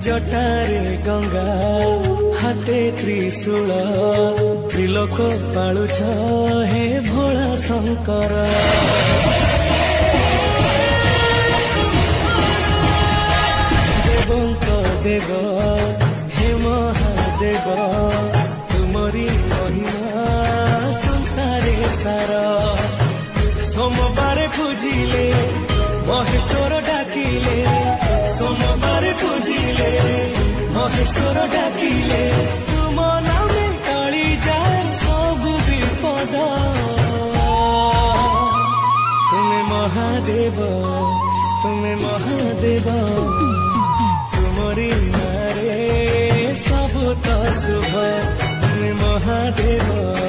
जटारे गंगा हाथे त्रिशूल त्रिलोक पालुछ हे भोला शंकर। देवंक देव हे महादेव तुमरी महिमा संसारे सारा। सोमवार पूजिले महेश्वर डाकिले, सोमवार पूजिले महेश्वर डाकिले, तुम नामे टली जाए सब विपद। तुम्हें महादेव तुम्हें महादेव तुमरी नारे सब तो शुभ। तुम्हें महादेव।